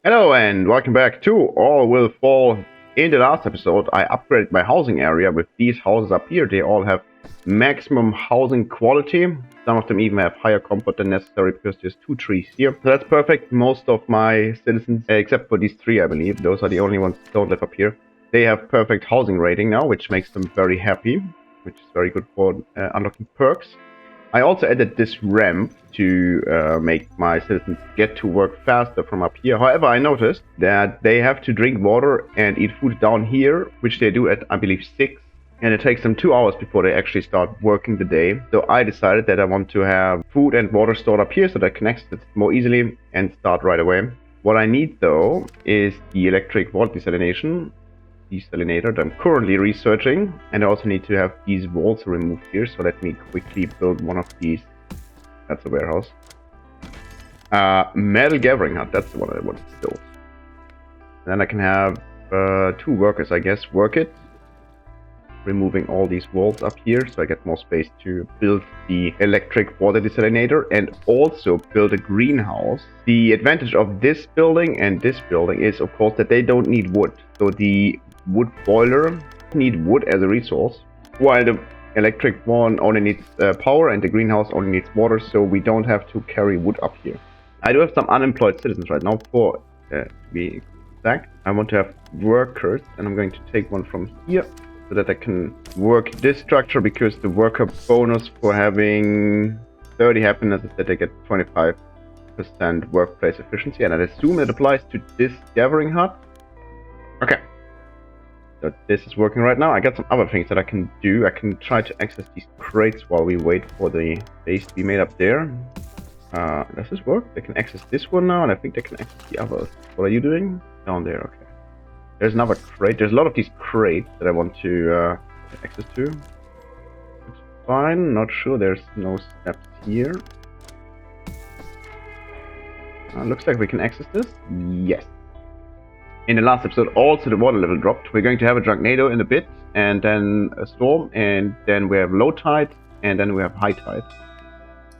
Hello and welcome back to All Will Fall. In the last episode, I upgraded my housing area with these houses up here. They all have maximum housing quality. Some of them even have higher comfort than necessary because there's 2 trees here. So that's perfect. Most of my citizens, except for these 3 I believe, those are the only ones that don't live up here. They have perfect housing rating now, which makes them very happy, which is very good for unlocking perks. I also added this ramp to make my citizens get to work faster from up here. However, I noticed that they have to drink water and eat food down here, which they do at, I believe, 6. And it takes them 2 hours before they actually start working the day. So I decided that I want to have food and water stored up here so that I can access it more easily and start right away. What I need, though, is the electric water desalination. Desalinator that I'm currently researching, and I also need to have these walls removed here, so let me quickly build one of these. That's a warehouse. Metal gathering hut, that's the one I want to build. Then I can have 2 workers, I guess, work it, removing all these walls up here so I get more space to build the electric water desalinator and also build a greenhouse. The advantage of this building and this building is, of course, that they don't need wood. So the wood boiler need wood as a resource, while the electric one only needs power and the greenhouse only needs water, so we don't have to carry wood up here. I do have some unemployed citizens right now. For to be exact, I want to have workers, and I'm going to take one from here so that I can work this structure, because the worker bonus for having 30 happiness is that they get 25% workplace efficiency, and I assume it applies to this gathering hut. Okay. So this is working right now. I got some other things that I can do. I can try to access these crates while we wait for the base to be made up there. Does this work? They can access this one now, and I think they can access the others. What are you doing? Down there, okay. There's another crate. There's a lot of these crates that I want to get access to. It's fine. Not sure. There's no steps here. Looks like we can access this. Yes. In the last episode, also the water level dropped. We're going to have a Drunknado in a bit, and then a storm, and then we have low tide, and then we have high tide.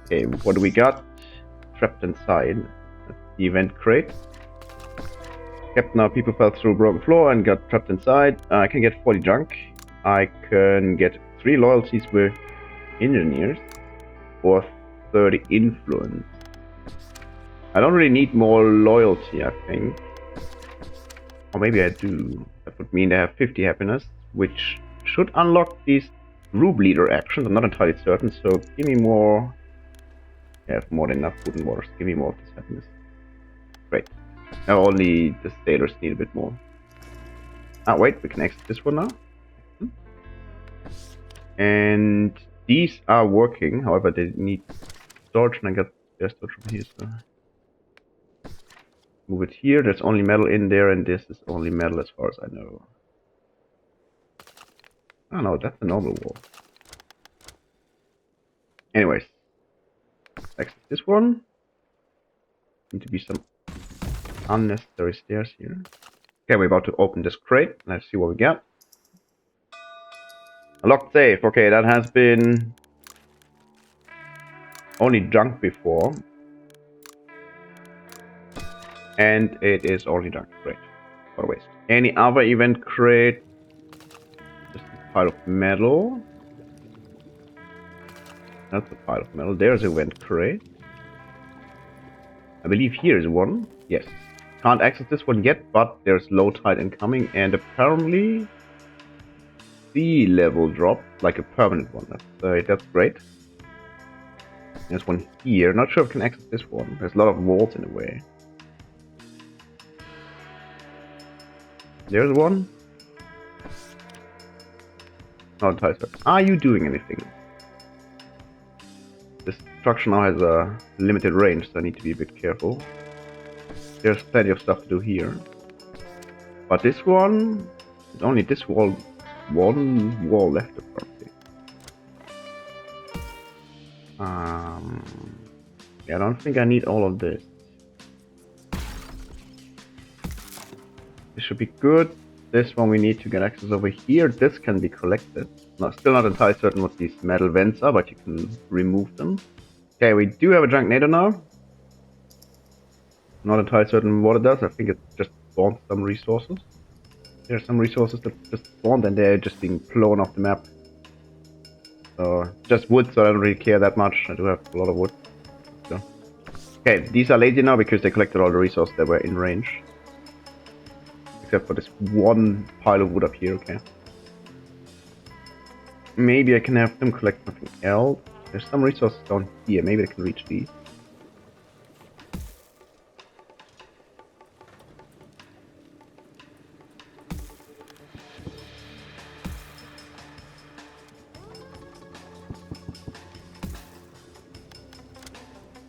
Okay, what do we got? Trapped inside. That's the event crate. Yep, now people fell through a broken floor and got trapped inside. I can get 40 junk. I can get 3 loyalties with engineers, or 30 influence. I don't really need more loyalty, I think. Or maybe I do. That would mean they have 50 happiness, which should unlock these group leader actions. I'm not entirely certain, so give me more. I have more than enough food and water. Give me more of this happiness. Great. Now only the sailors need a bit more. Ah, wait, we can exit this one now. And these are working, however, they need storage, and I got their storage from here, so. Move it here. There's only metal in there, and this is only metal as far as I know. Oh no, that's a normal wall. Anyways, access this one. Need to be some unnecessary stairs here. Okay, we're about to open this crate. Let's see what we get. A locked safe. Okay, that has been only junk before. And it is only junk. Great. What a waste. Any other event crate? Just a pile of metal. That's a pile of metal. There's an event crate. I believe here is one. Yes. Can't access this one yet, but there's low tide incoming, and apparently sea level drop, like a permanent one. That's great. There's one here. Not sure if I can access this one. There's a lot of walls in the way. There's one. Not entirely certain. Are you doing anything? This structure now has a limited range, so I need to be a bit careful. There's plenty of stuff to do here. But this one, it's only this wall, one wall left apparently. Yeah, I don't think I need all of this. This should be good. This one we need to get access over here. This can be collected. No, still not entirely certain what these metal vents are, but you can remove them. Okay, we do have a Drunknado now. Not entirely certain what it does. I think it just spawns some resources. There are some resources that just spawned and they're just being blown off the map. So, just wood, so I don't really care that much. I do have a lot of wood. So. Okay, these are lazy now because they collected all the resources that were in range. Except for this one pile of wood up here, okay. Maybe I can have them collect something else. There's some resources down here. Maybe I can reach these.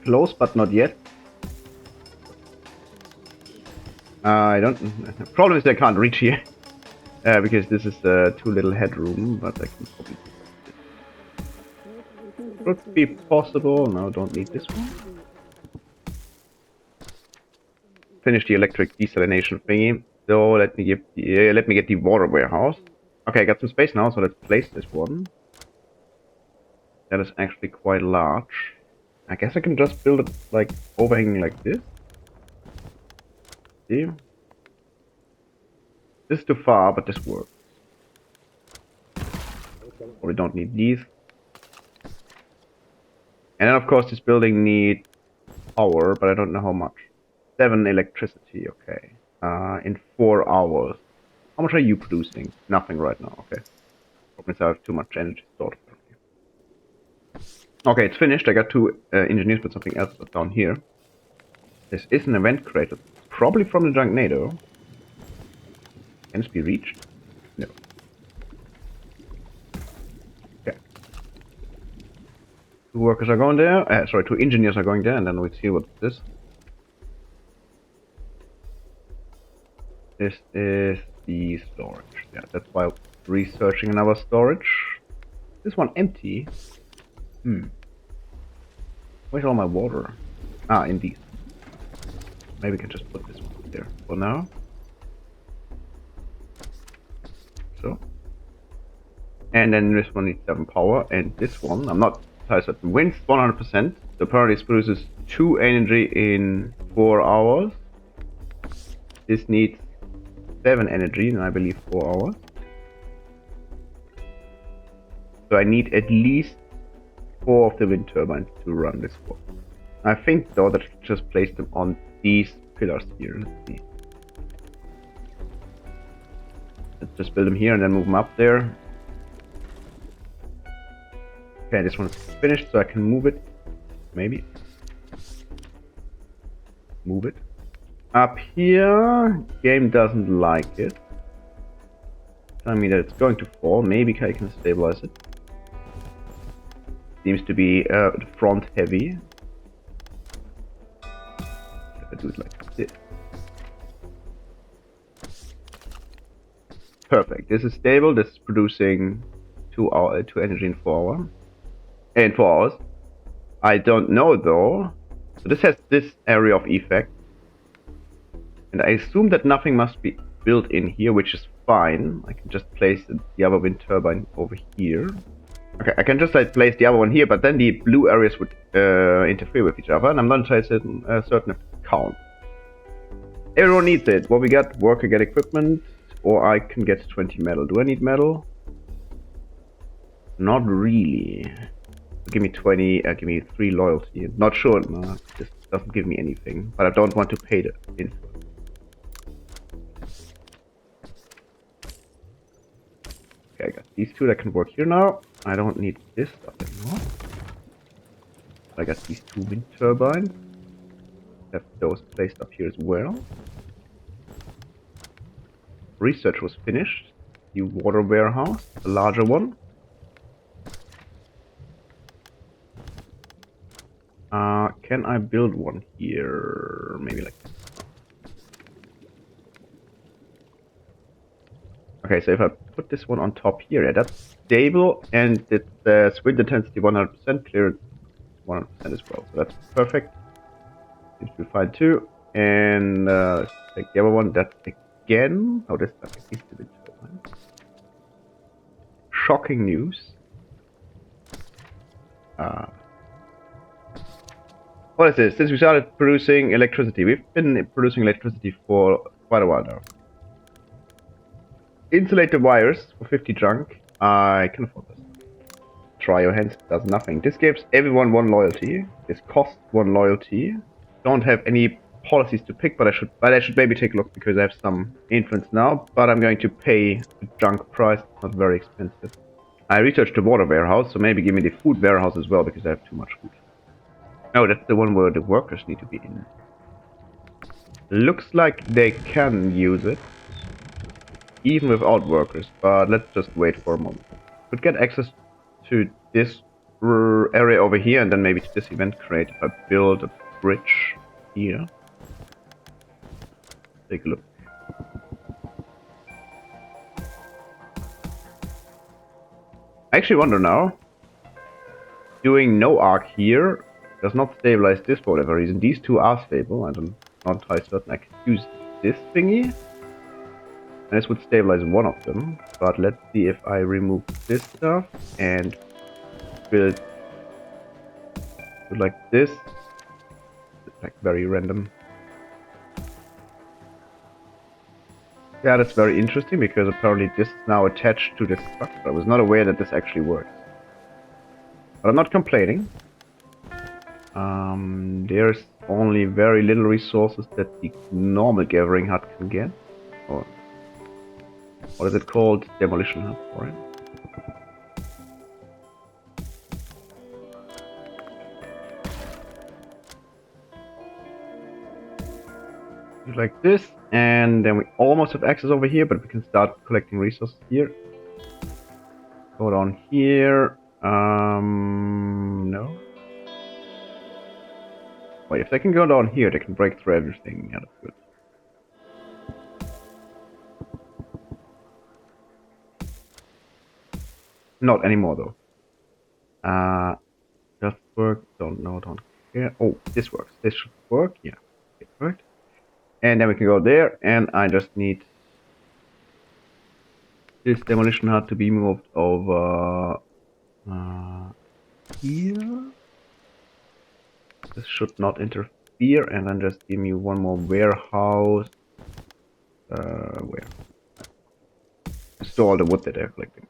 Close, but not yet. I don't... Problem is I can't reach here. Because this is too little headroom, but I can probably... Could be possible. No, don't need this one. Finish the electric desalination thingy. So let me get the water warehouse. Okay, I got some space now, so let's place this one. That is actually quite large. I guess I can just build it like overhanging like this. See? This is too far, but this works. Or we don't need these. And then of course this building needs power, but I don't know how much. 7 electricity, okay. In 4 hours. How much are you producing? Nothing right now, okay. Probably I have too much energy stored. Okay, it's finished. I got 2 engineers, but something else is down here. This is an event created. Probably from the Junknado. Can this be reached? No. Okay. 2 workers are going there. Sorry, 2 engineers are going there, and then we see what this is. This is the storage. Yeah, that's why I'm researching another storage. This one empty. Where's all my water? Ah, in these. Maybe we can just put this one there for now. So. And then this one needs 7 power, and this one, I'm not entirely certain, wins 100%. So apparently it produces 2 energy in 4 hours. This needs 7 energy in, I believe, 4 hours. So I need at least 4 of the wind turbines to run this one. I think though that I should just place them on these pillars here. Let's see. Let's just build them here and then move them up there. Okay, this one's finished, so I can move it. Maybe. Move it. Up here, game doesn't like it. Telling me that it's going to fall. Maybe I can stabilize it. Seems to be front heavy. If I do it like this. Perfect. This is stable. This is producing 2 energy in 4 hours. In 4 hours. I don't know though. So this has this area of effect. And I assume that nothing must be built in here, which is fine. I can just place the other wind turbine over here. Okay, I can just like place the other one here, but then the blue areas would interfere with each other, and I'm not entirely certain if it counts. Everyone needs it. What we got? Worker get equipment, or I can get 20 metal. Do I need metal? Not really. Give me 20, give me 3 loyalty. Not sure, no, this doesn't give me anything, but I don't want to pay the info. Okay, I got these 2 that can work here now. I don't need this stuff anymore. I got these 2 wind turbines. Have those placed up here as well. Research was finished. The water warehouse, the larger one. Can I build one here? Maybe like this. Okay, so if I put this one on top here, yeah, that's stable, and it's wind intensity 100%, clear 100% as well. So that's perfect. Seems to be fine too. And let's take the other one. That's again. Oh, this is the wind turbine. Shocking news. What is this? Since we started producing electricity, we've been producing electricity for quite a while now. Insulate the wires for 50 junk. I can afford this. Try your hands does nothing. This gives everyone 1 loyalty. This costs 1 loyalty. Don't have any policies to pick, but I should maybe take a look because I have some influence now. But I'm going to pay the junk price. It's not very expensive. I researched the water warehouse, so maybe give me the food warehouse as well because I have too much food. Oh, that's the one where the workers need to be in. Looks like they can use it, even without workers, but let's just wait for a moment. Could get access to this area over here and then maybe to this event crate if I build a bridge here. Take a look. I actually wonder now, doing no arc here does not stabilize this for whatever reason. These two are stable, I'm not entirely certain I can use this thingy. And this would stabilize one of them, but let's see if I remove this stuff and build like this. It's like very random. Yeah, that's very interesting because apparently this is now attached to this structure. I was not aware that this actually works. But I'm not complaining. There's only very little resources that the normal gathering hut can get. Or what is it called? Demolition hut, right? Like this, and then we almost have access over here, but we can start collecting resources here. Go down here. No. Wait, if they can go down here, they can break through everything. Yeah, that's good. Not anymore though. Just work. Don't know. Don't care. Oh, this works. This should work. Yeah, it worked. And then we can go there, and I just need this demolition hut to be moved over here. This should not interfere, and then just give me one more warehouse. Where? Store all the wood that they're collecting.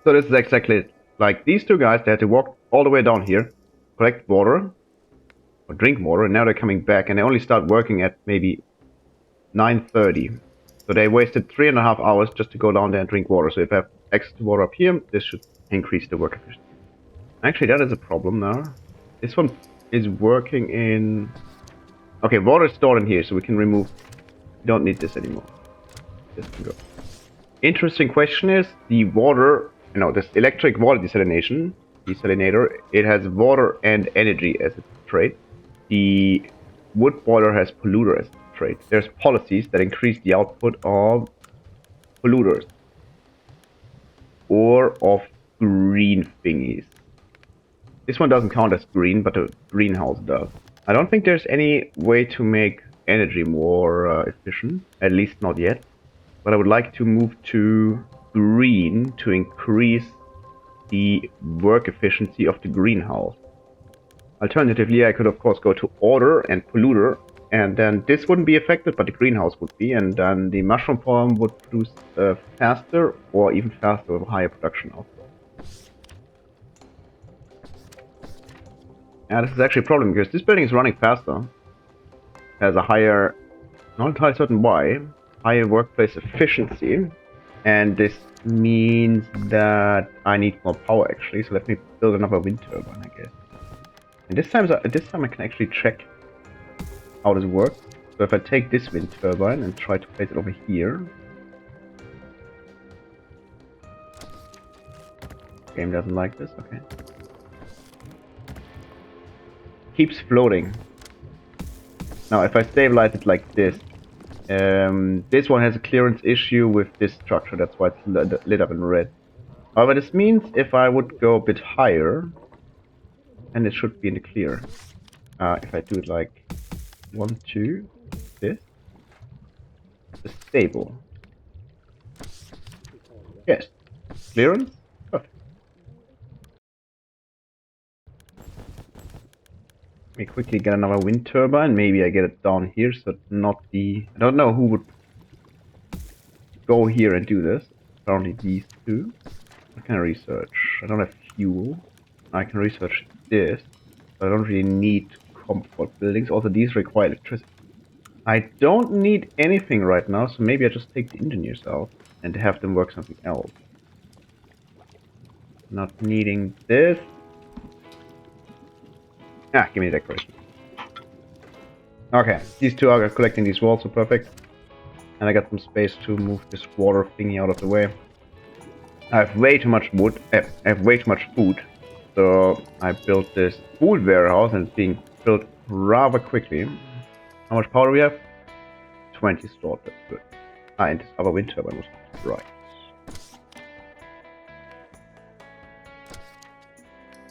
So this is exactly it. Like these two guys, they had to walk all the way down here, collect water, or drink water, and now they're coming back, and they only start working at maybe 9:30. So they wasted 3.5 hours just to go down there and drink water. So if I have extra water up here, this should increase the work efficiency. Actually, that is a problem now. This one is working in... Okay, water is stored in here, so we can remove... We don't need this anymore. This can go. Interesting question is, the water... this electric water desalinator, it has water and energy as its trait. The wood boiler has polluter as its trait. There's policies that increase the output of polluters. Or of green thingies. This one doesn't count as green, but the greenhouse does. I don't think there's any way to make energy more efficient, at least not yet. But I would like to move to green to increase the work efficiency of the greenhouse. Alternatively, I could of course go to order and polluter, and then this wouldn't be affected, but the greenhouse would be, and then the mushroom farm would produce faster or even faster with higher production output. Yeah, this is actually a problem because this building is running faster, has a higher, not entirely certain why, higher workplace efficiency, and this means that I need more power actually. So let me build another wind turbine, I guess. And this time I can actually check how this works. So if I take this wind turbine and try to place it over here, game doesn't like this. Okay. Keeps floating. Now if I stabilize it like this, this one has a clearance issue with this structure, that's why it's lit up in red. However, this means if I would go a bit higher, and it should be in the clear. If I do it like 1, 2, this, it's stable. Yes, clearance, perfect. me quickly get another wind turbine. Maybe I get it down here, so not the... I don't know who would go here and do this. Apparently these two. What can I research? I don't have fuel. I can research this. I don't really need comfort buildings. Also, these require electricity. I don't need anything right now, so maybe I just take the engineers out and have them work something else. Not needing this. Ah, give me the decoration. Okay, these two are collecting these walls, so perfect. And I got some space to move this water thingy out of the way. I have way too much wood. I have way too much food. So I built this food warehouse and it's being built rather quickly. How much power do we have? 20 stored, that's good. Ah, and this other wind turbine was right.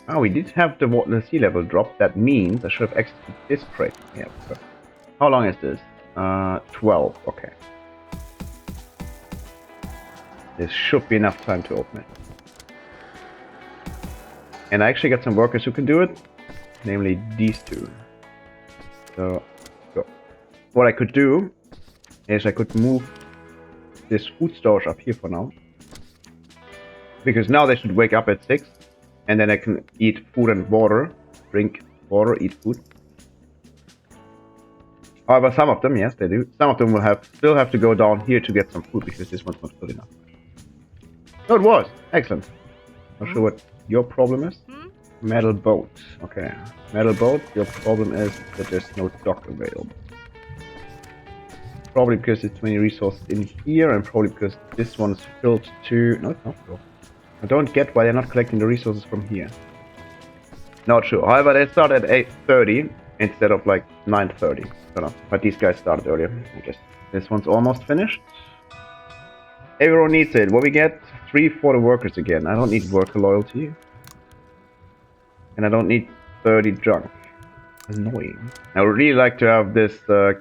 Ah, we did have the sea level drop. That means I should have access to this crate. Yeah. Perfect. How long is this? 12. Okay. This should be enough time to open it. And I actually got some workers who can do it, namely these two. So, go. What I could do is I could move this food storage up here for now. Because now they should wake up at 6. And then I can eat food and water. Drink water, eat food. However, some of them, yes, they do. Some of them will still have to go down here to get some food because this one's not full enough. Oh, it was! Excellent. Not sure what your problem is. Metal boat. Okay. Metal boat, your problem is that there's no dock available. Probably because there's too many resources in here, and probably because this one's filled to... No, it's not filled. I don't get why they're not collecting the resources from here. Not sure. However, they start at 8:30 instead of like 9:30. Don't know. But these guys started earlier, I guess. This one's almost finished. Everyone needs it. What we get? 3 for the workers again. I don't need worker loyalty. And I don't need 30 junk. Annoying. I would really like to have this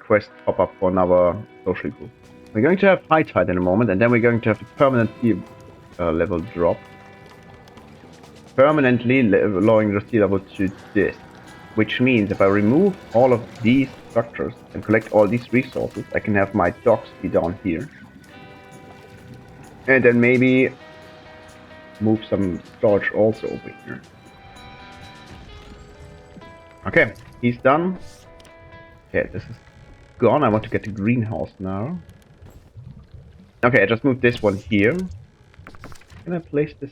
quest pop up for another social group. We're going to have high tide in a moment, and then we're going to have the permanent sea level drop. Permanently lowering the sea level to this. Which means if I remove all of these structures and collect all these resources, I can have my docks be down here. And then maybe move some storage also over here. Okay, he's done. Okay, this is gone. I want to get the greenhouse now. Okay, I just moved this one here. Can I place this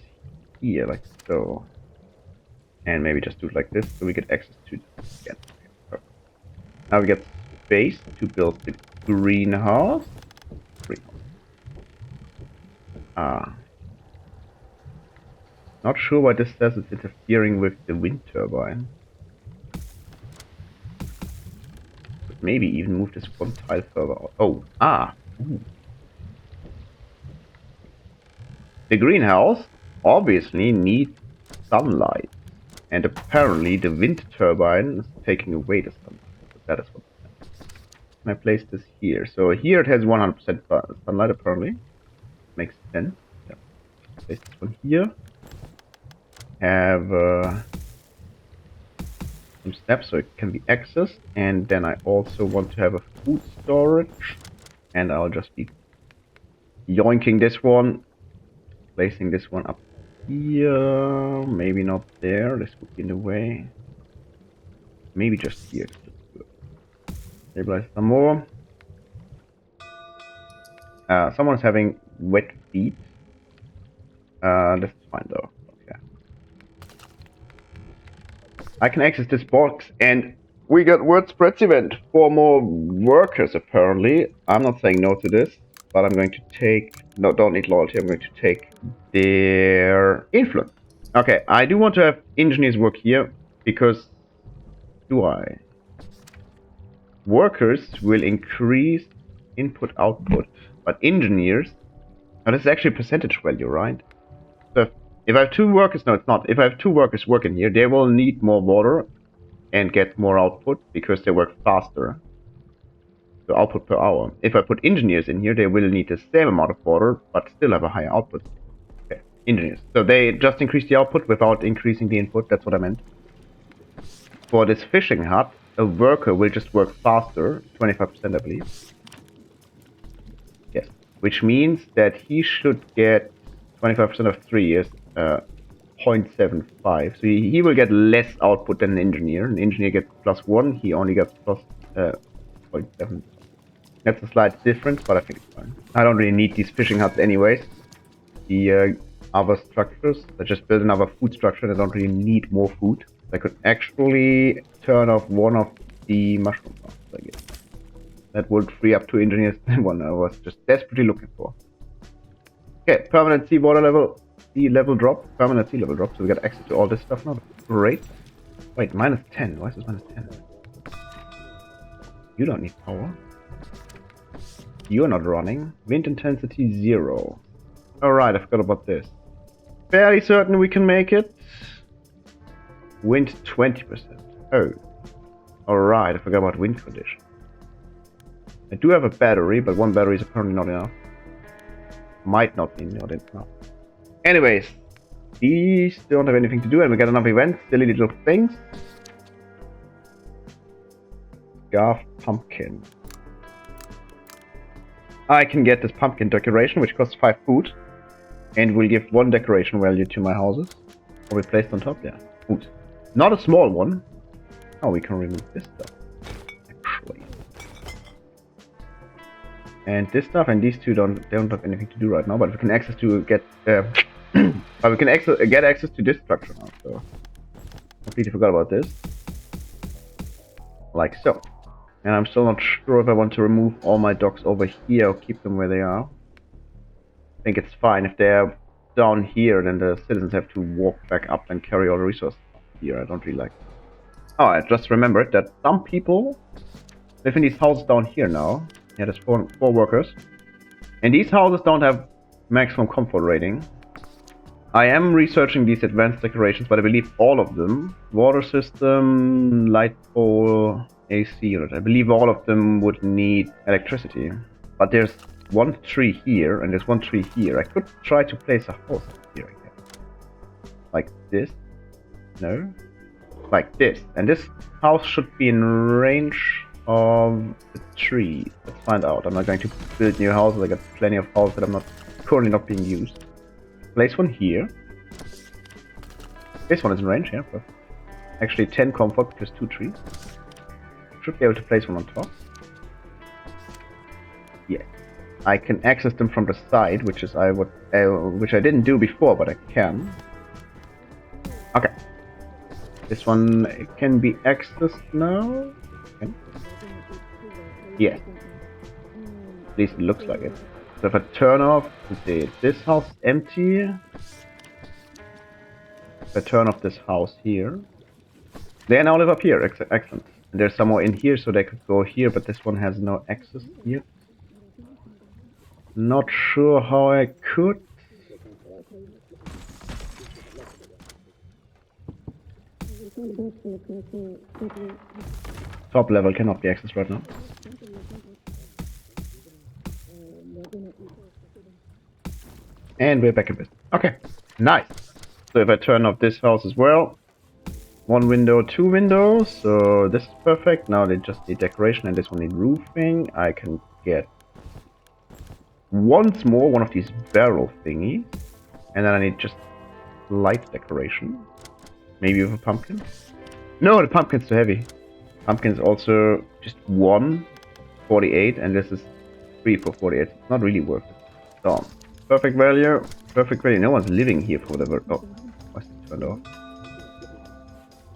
here, like so? And maybe just do it like this, so we get access to this again. Okay, now we get space to build the greenhouse. Not sure why this says it's interfering with the wind turbine. But maybe even move this one tile further out. Oh, Ooh. The greenhouse obviously needs sunlight. And apparently the wind turbine is taking away the sunlight. So that is what it says. Can I place this here? So here it has 100% sunlight apparently. Makes sense. Yeah. Place this one here. Have some steps so it can be accessed, and then I also want to have a food storage, and I'll just be yoinking this one, placing this one up here, maybe not there, this would be in the way, maybe just here. Stabilize some more. Someone's having wet feet. That's fine though. I can access this box, and we got word spreads event. 4 more workers apparently. I'm not saying no to this, but I'm going to take... No, don't need loyalty. I'm going to take their influence. Okay, I do want to have engineers work here, because... Do I? Workers will increase input-output, but engineers... Now this is actually a percentage value, right? So if I have 2 workers, no, it's not. If I have 2 workers working here, they will need more water and get more output because they work faster. So output per hour. If I put engineers in here, they will need the same amount of water, but still have a higher output. Okay, engineers. So they just increase the output without increasing the input. That's what I meant. for this fishing hut, a worker will just work faster, 25% I believe. Yes, which means that he should get 25% of 3 is 0.75. So he will get less output than an engineer. An engineer gets +1, he only gets plus 0.7. That's a slight difference, but I think it's fine. I don't really need these fishing huts anyways. The other structures, I just built another food structure. I don't really need more food. I could actually turn off one of the mushroom farms, I guess. That would free up 2 engineers than one I was just desperately looking for. Okay, permanent sea level drop, permanent sea level drop, so we got access to all this stuff now. Great. Wait, -10. Why is this -10? You don't need power. You're not running. Wind intensity 0. Alright, I forgot about this. Fairly certain we can make it. Wind 20%. Oh. Alright, I forgot about wind condition. I do have a battery, but one battery is apparently not enough. Might not be not enough. Anyways, these don't have anything to do, and we got enough events, silly little things. Scarf pumpkin. I can get this pumpkin decoration, which costs 5 food, and will give 1 decoration value to my houses. Or be placed on top, yeah. Food. Not a small one. Oh, we can remove this stuff. Actually. And this stuff and these two don't have anything to do right now, but we can access to get but we can get access to this structure now, so completely forgot about this. Like so. And I'm still not sure if I want to remove all my docks over here or keep them where they are. I think it's fine. If they're down here, then the citizens have to walk back up and carry all the resources here. I don't really like it. Oh, I just remembered that some people live in these houses down here now. Yeah, there's 4 workers. And these houses don't have maximum comfort rating. I am researching these advanced decorations, but I believe all of them, water system, light pole, AC unit, I believe all of them would need electricity. But there's 1 tree here, and there's 1 tree here. I could try to place a house here, I guess. Like this. No? Like this. And this house should be in range of the trees. Let's find out. I'm not going to build new houses. I got plenty of houses that I'm currently not being used. Place one here. This one is in range, yeah, perfect. Actually 10 comfort because 2 trees. Should be able to place one on top. Yeah. I can access them from the side, which is which I didn't do before, but I can. Okay. This one can be accessed now. Okay. Yeah. At least it looks like it. So if I turn off, this house empty. If I turn off this house here, they now live up here. Excellent. And there's some more in here, so they could go here, but this one has no access here. Not sure how I could. Top level cannot be accessed right now. And we're back in business. Okay, nice. So if I turn off this house as well, 1 window, 2 windows, so this is perfect. Now they just need decoration and this one need roofing. I can get once more one of these barrel thingies, and then I need just light decoration. Maybe with a pumpkin? No, the pumpkin's too heavy. Pumpkin's also just 148, and this is 3 for 48. It's not really worth it. So, perfect value. Perfect value. No one's living here for whatever. Oh, what's it turned off?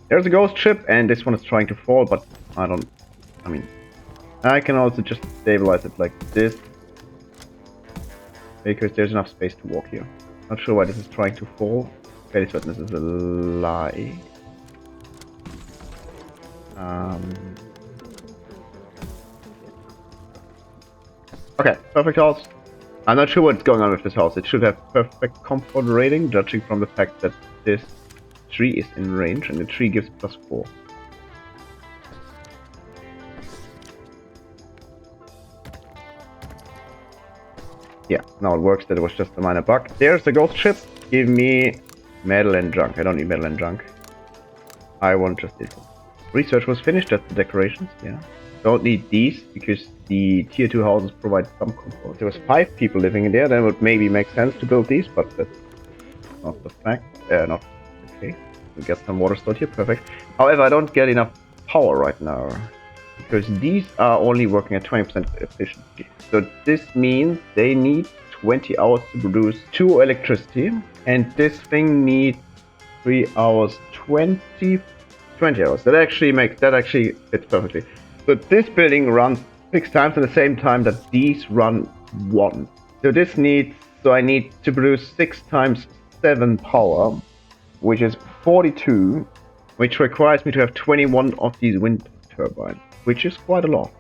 There's a ghost ship, and this one is trying to fall, but I mean, I can also just stabilize it like this, because there's enough space to walk here. Not sure why this is trying to fall. Fairly certain this is a lie. Okay, perfect house. I'm not sure what's going on with this house. It should have perfect comfort rating, judging from the fact that this tree is in range, and the tree gives +4. Yeah, now it works. That it was just a minor bug. There's the ghost ship. Give me metal and junk. I don't need metal and junk. I want just this one. Research was finished, that's the decorations, yeah. Don't need these, because the tier 2 houses provide some comfort. There was 5 people living in there, then it would maybe make sense to build these, but that's not the fact. Not okay. We get some water stored here, perfect. However, I don't get enough power right now, because these are only working at 20% efficiency. So this means they need 20 hours to produce 2 electricity, and this thing needs 3 hours, 20 hours. That actually fits perfectly. So this building runs 6 times at the same time that these run 1. So I need to produce 6 times 7 power, which is 42, which requires me to have 21 of these wind turbines, which is quite a lot.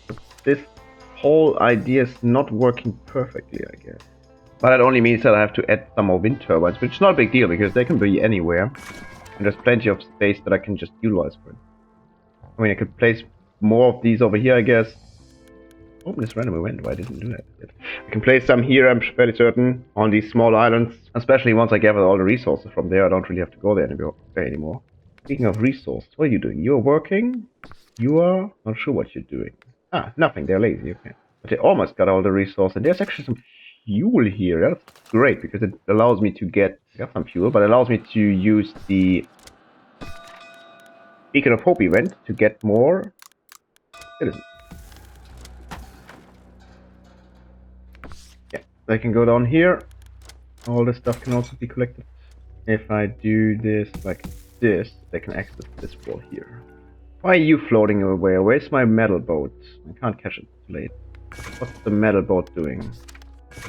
But this whole idea is not working perfectly, I guess. But that only means that I have to add some more wind turbines, which is not a big deal because they can be anywhere. And there's plenty of space that I can just utilize for it. I mean, I could place more of these over here, I guess. Oh, this randomly went. Why didn't do that yet? I can place some here, I'm fairly certain, on these small islands. Especially once I gather all the resources from there, I don't really have to go there anymore. Speaking of resources, what are you doing? You're working? You are? Not sure what you're doing. Ah, nothing. They're lazy, okay. But they almost got all the resources. And there's actually some fuel here. That's great, because it allows me to get some fuel, but it allows me to use the Beacon of Hope event to get more citizens. Yeah, they can go down here. All this stuff can also be collected. If I do this like this, they can access this wall here. Why are you floating away? Where's my metal boat? I can't catch it late. What's the metal boat doing?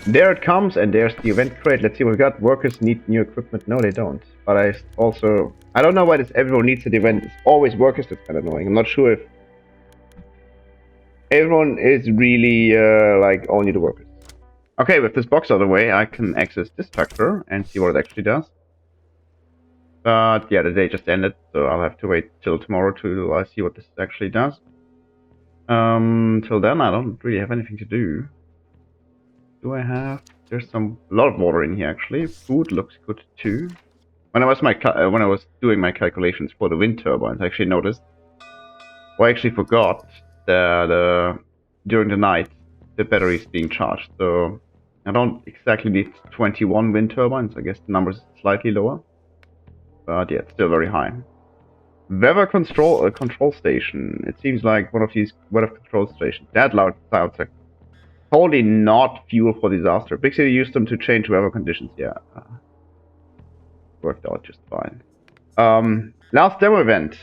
There it comes, and there's the event crate. Let's see what we got. Workers need new equipment. No, they don't. But I don't know why everyone needs an event. It's always workers. That's kind of annoying. I'm not sure if everyone is really like only the workers. Okay, with this box out of the way, I can access this tractor and see what it actually does. But yeah, the day just ended, so I'll have to wait till tomorrow to see what this actually does. Till then, I don't really have anything to do. Do I have? There's a lot of water in here actually. Food looks good too. When I was doing my calculations for the wind turbines, I actually noticed, or I actually forgot that during the night the battery is being charged. So I don't exactly need 21 wind turbines. I guess the number is slightly lower, but yeah, it's still very high. Weather control station. It seems like one of these weather control stations. That loud sounds like totally not fuel for disaster. Big City used them to change weather conditions. Yeah, worked out just fine. Last demo event.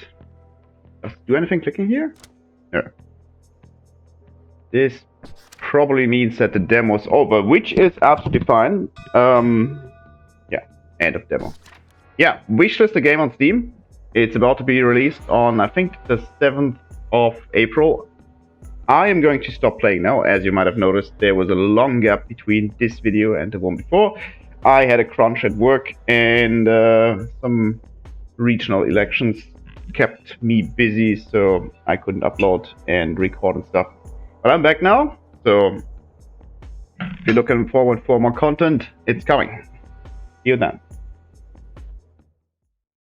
Does it do anything clicking here? No. This probably means that the demo's over, which is absolutely fine. Yeah, end of demo. Yeah, wishlist the game on Steam. It's about to be released on, I think, the 7th of April. I am going to stop playing now. As you might have noticed, there was a long gap between this video and the one before. I had a crunch at work, and some regional elections kept me busy, so I couldn't upload and record and stuff. But I'm back now, so if you're looking forward for more content, it's coming. See you then.